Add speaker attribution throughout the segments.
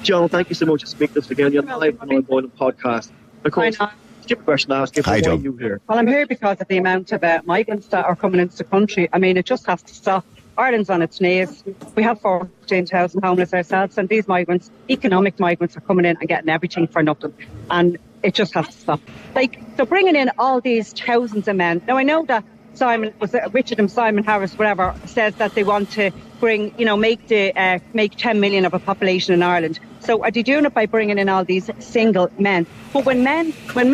Speaker 1: Joan, thank you so much for speaking to us again. You're live on the Boylan podcast. Of course, stupid question to ask you, why are you here?
Speaker 2: Well, I'm here because of the amount of migrants that are coming into the country. I mean, it just has to stop. Ireland's on its knees. We have 14,000 homeless ourselves, and these migrants, economic migrants, are coming in and getting everything for nothing. And it just has to stop. Like, they're bringing in all these thousands of men. Now, I know that Simon Harris, whatever, says that they want to bring, make 10 million of a population in Ireland. So are they doing it by bringing in all these single men? But when men flee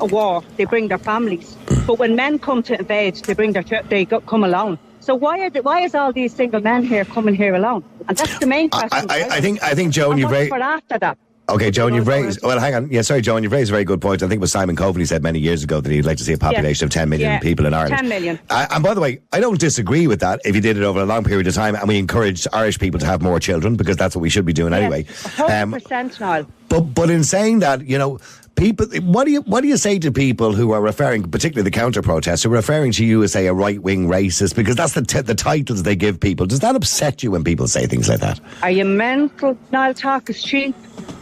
Speaker 2: a war, they bring their families. But when men come to invade, they come alone. So why is all these single men here coming here alone? And that's the main question.
Speaker 3: I think, Joan, you've raised.
Speaker 2: After that.
Speaker 3: Okay, Joan, you've raised... Well, hang on. Yeah, sorry, Joan, you've raised a very good point. I think it was Simon Coveney said many years ago that he'd like to see a population of 10 million people in Ireland.
Speaker 2: 10 million.
Speaker 3: And by the way, I don't disagree with that if you did it over a long period of time and we encouraged Irish people to have more children, because that's what we should be doing anyway.
Speaker 2: 100%, Niall.
Speaker 3: But in saying that, people, what do you say to people who are referring, particularly the counter-protests, who are referring to you as, say, a right-wing racist, because that's the titles they give people? Does that upset you when people say things like that?
Speaker 2: Are you mental? Niall, talk is cheap.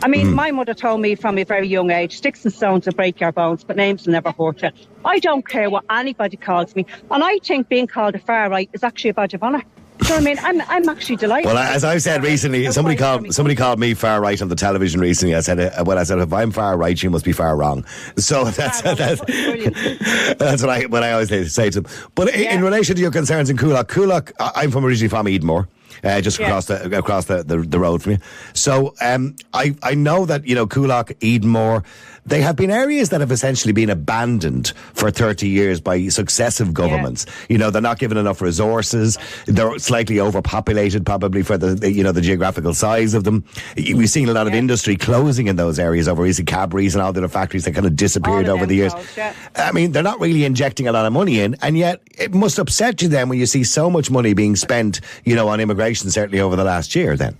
Speaker 2: I mean, my mother told me from a very young age, sticks and stones will break your bones, but names will never hurt you. I don't care what anybody calls me. And I think being called a far right is actually a badge of honour. Do you know what I mean? I'm actually delighted.
Speaker 3: Well, as I've said recently, somebody called me far right on the television recently. I said, if I'm far right, you must be far wrong. So that's what I always say to them. But in relation to your concerns in Coolock, I'm originally from Edenmore. Just across the road from you. So I know that, Coolock, Edenmore, they have been areas that have essentially been abandoned for 30 years by successive governments. They're not given enough resources. They're slightly overpopulated, probably for the geographical size of them. We've seen a lot of industry closing in those areas over recent Cadbury's and all the other factories that kind of disappeared over the years. I mean, they're not really injecting a lot of money in, and yet it must upset you then when you see so much money being spent, on immigration, certainly over the last year then.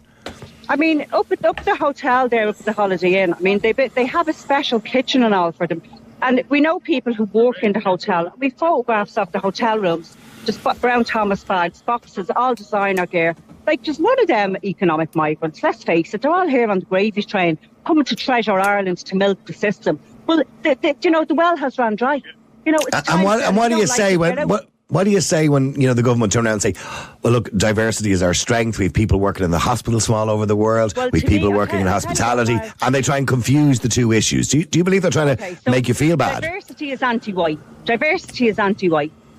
Speaker 2: I mean, up at the hotel there, up at the Holiday Inn, I mean, they have a special kitchen and all for them. And we know people who work in the hotel. We photographs of the hotel rooms, just brown Thomas bags, boxes, all designer gear. Like, just one of them economic migrants, let's face it, they're all here on the gravy train, coming to Treasure Ireland to milk the system. Well, the well has run dry.
Speaker 3: What do you say What do you say when, the government turn around and say, well, look, diversity is our strength. We have people working in the hospitals from all over the world. We have people working in hospitality. And they try and confuse the two issues. Do you believe they're trying to make you feel bad?
Speaker 2: Diversity is anti-white.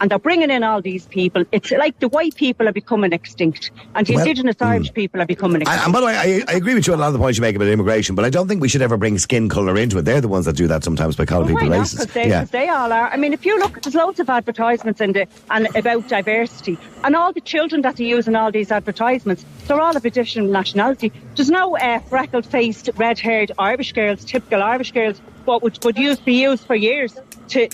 Speaker 2: And they're bringing in all these people. It's like the white people are becoming extinct, and the indigenous Irish people are becoming extinct.
Speaker 3: And by the way, I agree with you on a lot of the points you make about immigration, but I don't think we should ever bring skin colour into it. They're the ones that do that sometimes by calling people racist.
Speaker 2: Because they all are. I mean, if you look, there's loads of advertisements and about diversity, and all the children that they use in all these advertisements, they're all of a different nationality. There's no freckled-faced, red-haired Irish girls, typical Irish girls, what would be used for years to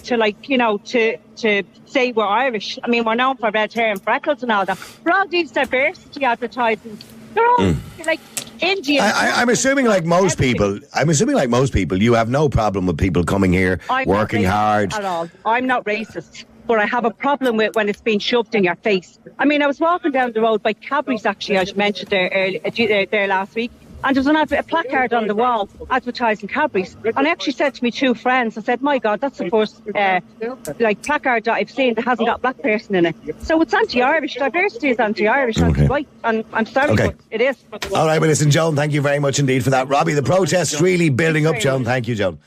Speaker 2: say we're Irish. I mean, we're known for red hair and freckles and all that. For all these diversity advertisements, they're all like Indian.
Speaker 3: I'm assuming like most people, you have no problem with people coming here, working hard.
Speaker 2: At all. I'm not racist, but I have a problem with when it's being shoved in your face. I mean, I was walking down the road by Cadbury's, actually, as you mentioned there last week. And there was a placard on the wall advertising Cadbury's. And I actually said to me two friends, I said, my God, that's the first placard that I've seen that hasn't got a black person in it. So it's anti-Irish. Diversity is anti-Irish, anti-white. And I'm sorry, but it is.
Speaker 3: All right, well, listen, Joan, thank you very much indeed for that. Robbie, the protest's really building up, Joan. Thank you, Joan.